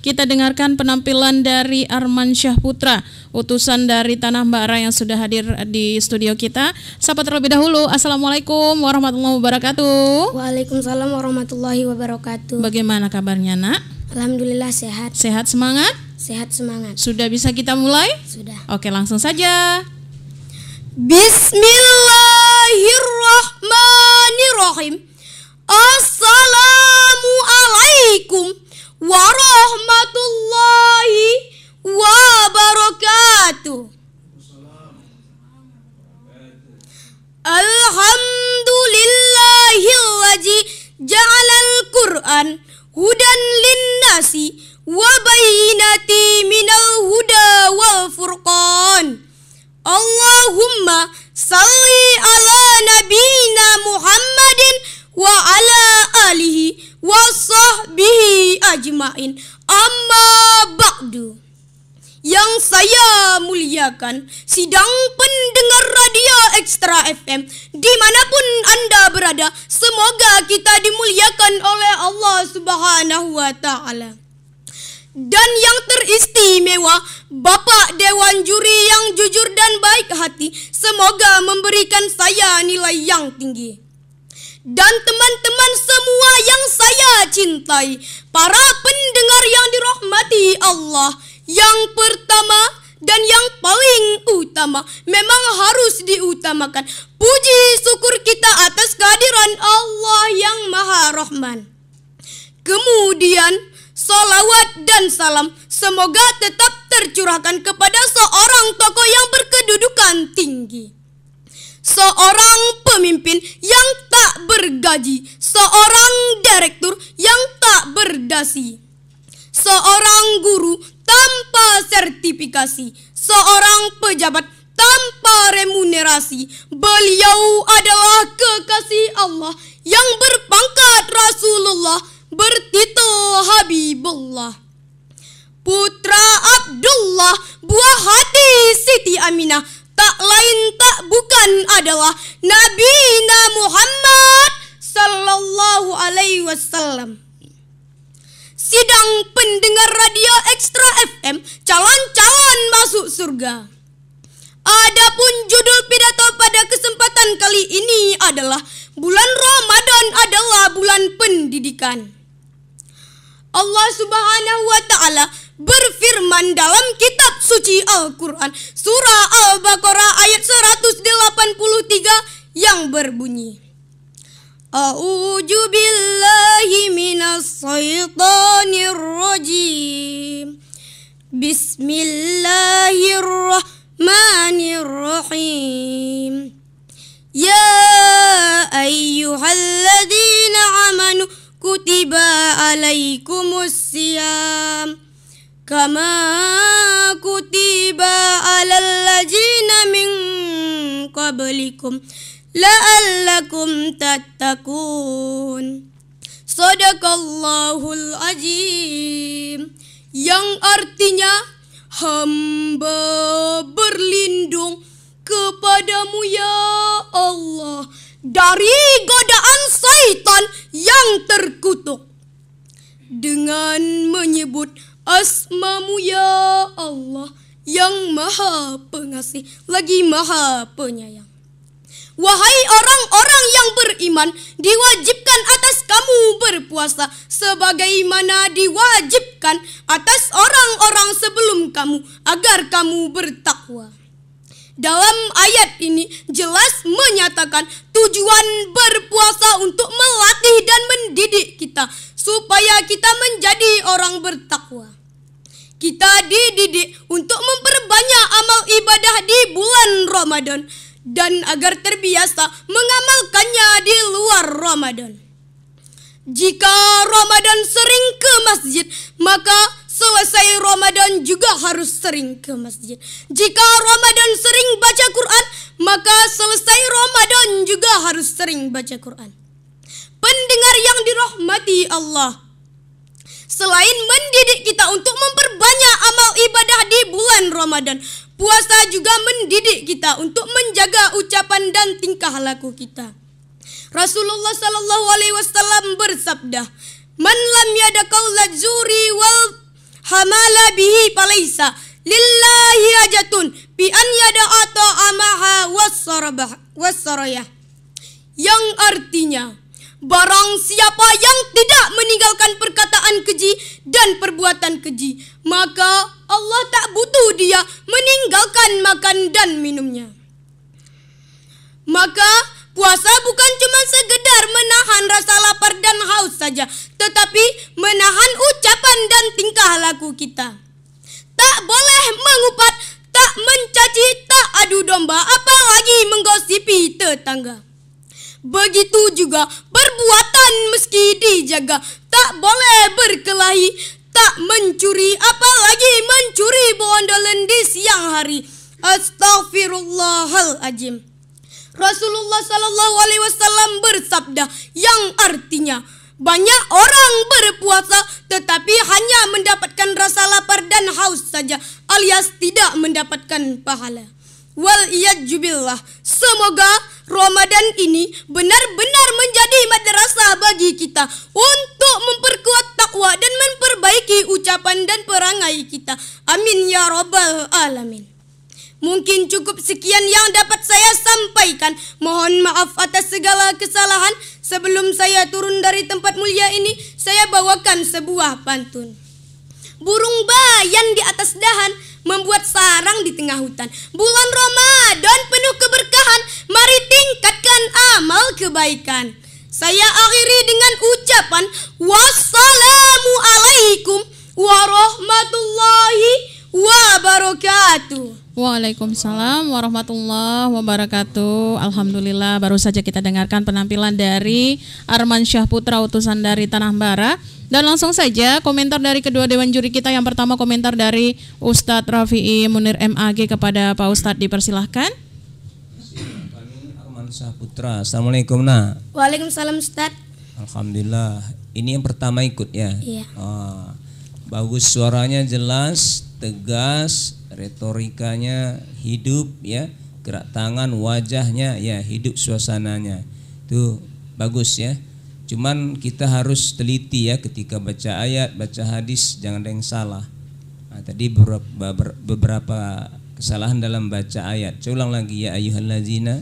kita dengarkan penampilan dari Arman Syahputra, utusan dari Tanah Mbak yang sudah hadir di studio kita. Sapa terlebih dahulu. Assalamualaikum warahmatullahi wabarakatuh. Waalaikumsalam warahmatullahi wabarakatuh. Bagaimana kabarnya, Nak? Alhamdulillah sehat. Sehat semangat? Sehat semangat. Sudah bisa kita mulai? Sudah. Oke, langsung saja. Bismillahirrahmanirrahim. Assalamualaikum warahmatullahi wabarakatuh. Alhamdulillahilladzi ja'alal Qur'an hudan linnasi wa bayyinati minal huda wal furqan. Allahumma salli ala nabiyina Muhammadin wa ala alihi wa sahbihi ajmain. Amma ba'du. Yang saya muliakan sidang pendengar radio Ekstra FM dimanapun Anda berada, semoga kita dimuliakan oleh Allah Subhanahu wa Ta'ala. Dan yang teristimewa, Bapak Dewan Juri yang jujur dan baik hati, semoga memberikan saya nilai yang tinggi. Dan teman-teman semua yang saya cintai, para pendengar yang dirahmati Allah, yang pertama dan yang paling utama memang harus diutamakan puji syukur kita atas kehadiran Allah yang Maha Rahman. Kemudian salawat dan salam semoga tetap tercurahkan kepada seorang tokoh yang berkedudukan tinggi, seorang pemimpin yang tak bergaji, seorang direktur yang tak berdasi, seorang guru tanpa sertifikasi, seorang pejabat tanpa remunerasi. Beliau adalah kekasih Allah yang berpangkat Rasulullah, bertitel Habibullah, putra Abdullah, buah hati Siti Aminah, tak lain tak bukan adalah Nabi Muhammad sallallahu alaihi wasallam. Sidang pendengar radio Ekstra FM, calon-calon masuk surga. Adapun judul pidato pada kesempatan kali ini adalah bulan Ramadan adalah bulan pendidikan. Allah Subhanahu wa Ta'ala berfirman dalam kitab suci Al-Quran, surah Al-Baqarah ayat 183 yang berbunyi, A'udzu billahi minas syaitonir rajim. Bismillahirrahmanirrahim. Ya ayyuhalladzina amanu kutiba alaikumusiyam kama kutiba alal ladzina min qablikum la'allakum tattaqun. Sadaqallahul azim. Yang artinya, hamba berlindung kepadamu ya Allah dari godaan syaitan yang terkutuk, dengan menyebut asmamu ya Allah yang maha pengasih lagi maha penyayang. Wahai orang-orang yang beriman, diwajibkan atas kamu berpuasa sebagaimana diwajibkan atas orang-orang sebelum kamu agar kamu bertakwa. Dalam ayat ini jelas menyatakan tujuan berpuasa untuk melatih dan mendidik kita supaya kita menjadi orang bertakwa. Kita dididik untuk memperbanyak amal ibadah di bulan Ramadan dan agar terbiasa mengamalkannya di luar Ramadan. Jika Ramadan sering ke masjid, maka selesai Ramadan juga harus sering ke masjid. Jika Ramadan sering baca Quran, maka selesai Ramadan juga harus sering baca Quran. Pendengar yang dirahmati Allah, selain mendidik kita untuk memperbanyak amal ibadah di bulan Ramadan, puasa juga mendidik kita untuk menjaga ucapan dan tingkah laku kita. Rasulullah sallallahu alaihi wasallam bersabda, "Man lam yada qaula zuri wal hamala bihi falaysa lillahi hajatun bi an yada'a ta'amaha was-sarayah. Yang artinya, barang siapa yang tidak meninggalkan perkataan keji dan perbuatan keji, maka Allah tak butuh dia meninggalkan makan dan minumnya. Maka puasa bukan cuma sekedar menahan rasa lapar dan haus saja, tetapi menahan ucapan dan tingkah laku kita. Tak boleh mengupat, tak mencaci, tak adu domba, apalagi menggosipi tetangga. Begitu juga perbuatan meski dijaga, tak boleh berkelahi, tak mencuri, apalagi mencuri bondolan di siang hari. Astaghfirullahaladzim. Rasulullah Sallallahu Alaihi Wasallam bersabda yang artinya, banyak orang berpuasa tetapi hanya mendapatkan rasa lapar dan haus saja, alias tidak mendapatkan pahala. Wal iyadzubillah. Semoga Ramadan ini benar-benar menjadi madrasah bagi kita untuk memperkuat takwa dan memperbaiki ucapan dan perangai kita. Amin ya rabbal alamin. Mungkin cukup sekian yang dapat saya sampaikan. Mohon maaf atas segala kesalahan. Sebelum saya turun dari tempat mulia ini, saya bawakan sebuah pantun. Burung bayan di atas dahan membuat sarang di tengah hutan. Bulan Ramadan penuh keberkahan, mari tingkatkan amal kebaikan. Saya akhiri dengan ucapan wassalamualaikum warahmatullahi wabarakatuh. Waalaikumsalam warahmatullahi wabarakatuh. Alhamdulillah, baru saja kita dengarkan penampilan dari Arman Syahputra, utusan dari Tanah Bara. Dan langsung saja komentar dari kedua dewan juri kita. Yang pertama komentar dari Ustadz Rafi'i Munir MAG kepada Pak Ustadz, dipersilahkan. Arman Syahputra, assalamualaikum nak. Waalaikumsalam Ustadz. Alhamdulillah, ini yang pertama ikut ya. Iya. Bagus, suaranya jelas, tegas, retorikanya hidup ya, gerak tangan, wajahnya ya hidup, suasananya itu bagus ya. Cuman kita harus teliti ya ketika baca ayat, baca hadis, jangan ada yang salah. Tadi beberapa kesalahan dalam baca ayat. Saya ulang lagi, ya ayyuhallazina.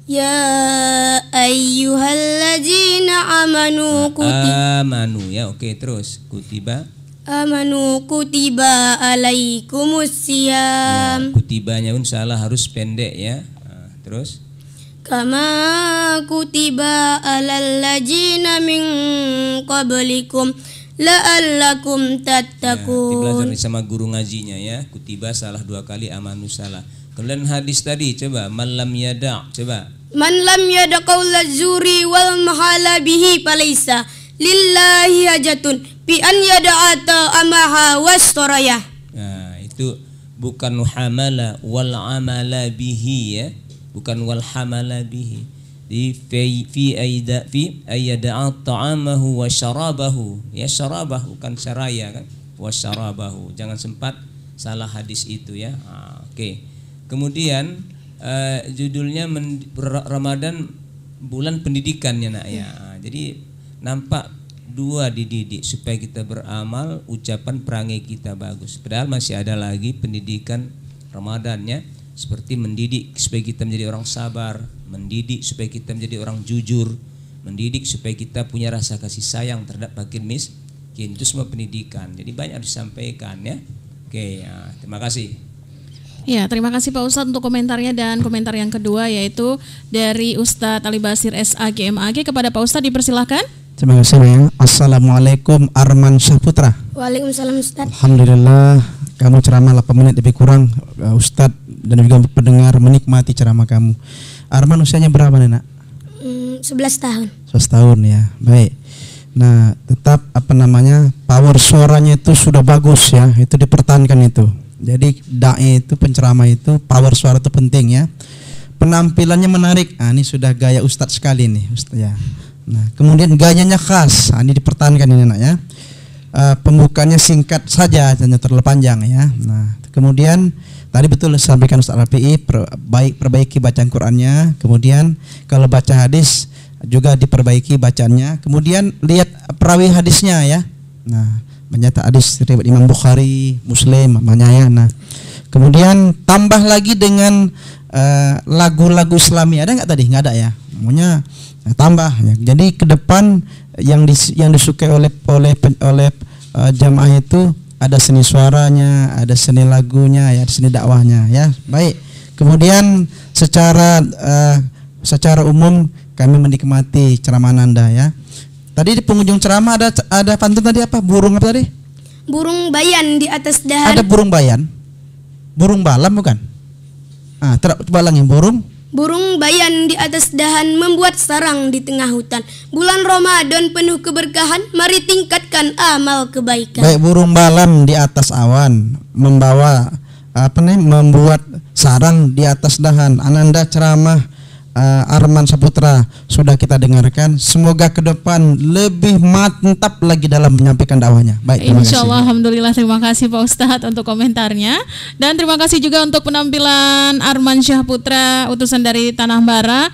Ya ayyuhallazina amanu amanu ya, oke, terus kutiba. Amanu kutiba alaikumusiyam. Ya, kutibanya pun salah, harus pendek ya. Terus kama kutiba alal ladzina min qablikum la'allakum tattaqun. Dipelajari sama guru ngajinya ya. Kutiba salah 2 kali, amanu salah. Kemudian hadis tadi coba, man lam yada', coba. Man lam yada' qaulaz zuri wal mahala bihi falaysa lillahi hajatun bi an yada'ata amaha was-sarayah. Nah, itu bukan hamala wal amala bihi ya. Bukan wal hamala bihi. Di fi ayyada'a ta'amahu wa syarabahu. Ya, syarabah bukan syaraya kan. Wa syarabahu. Jangan sempat salah hadis itu ya. Oke. Kemudian judulnya Ramadan bulan pendidikannya nak ya. Jadi nampak 2 dididik supaya kita beramal, ucapan perangai kita bagus. Padahal masih ada lagi pendidikan Ramadannya, seperti mendidik supaya kita menjadi orang sabar, mendidik supaya kita menjadi orang jujur, mendidik supaya kita punya rasa kasih sayang terhadap fakir miskin. Itu semua pendidikan. Jadi banyak disampaikan ya. Oke, ya, terima kasih. Ya, terima kasih Pak Ustadz untuk komentarnya. Dan komentar yang kedua yaitu dari Ustadz Ali Basir SAG MAG kepada Pak Ustadz, dipersilahkan. Terima kasih ya. Assalamualaikum Arman Syahputra. Waalaikumsalam Ustadz. Alhamdulillah, kamu ceramah 8 menit lebih kurang. Ustadz dan juga pendengar menikmati ceramah kamu. Arman usianya berapa nih nak? 11 tahun. 11 tahun ya, baik. Nah, tetap power suaranya itu sudah bagus ya, itu dipertahankan itu. Jadi dai itu, penceramah itu, power suara itu penting ya. Penampilannya menarik. Ini sudah gaya Ustadz sekali nih, Ustadz ya. Nah, kemudian gayanya khas. Ini dipertahankan ini nak ya. Pembukaannya singkat saja, jangan terlalu panjang ya. Nah, kemudian tadi betul disampaikan Ustaz Rafi'i, perbaiki bacaan Qur'annya. Kemudian kalau baca hadis juga diperbaiki bacaannya. Kemudian lihat perawi hadisnya ya. Nah, banyak hadis riwayat Imam Bukhari, Muslim, namanya ya. Nah, kemudian tambah lagi dengan lagu-lagu Islami, ada nggak tadi? Nggak ada ya. Maunya tambah ya. Jadi ke depan yang disukai oleh jamaah itu ada seni suaranya, ada seni lagunya, ya, ada seni dakwahnya ya. Baik. Kemudian secara umum kami menikmati ceramah Anda ya. Tadi di penghujung ceramah ada pantun tadi apa? Burung apa tadi? Burung bayan di atas dahan. Ada burung bayan. Burung balam bukan? Coba ulangi, burung bayan di atas dahan membuat sarang di tengah hutan. Bulan Ramadan penuh keberkahan, mari tingkatkan amal kebaikan. Baik, burung balam di atas awan membawa membuat sarang di atas dahan. Ananda ceramah Arman Saputra sudah kita dengarkan. Semoga ke depan lebih mantap lagi dalam menyampaikan dakwahnya. Baik, terima kasih. Insyaallah, alhamdulillah, terima kasih Pak Ustadz untuk komentarnya, dan terima kasih juga untuk penampilan Arman Syahputra utusan dari Tanah Bara.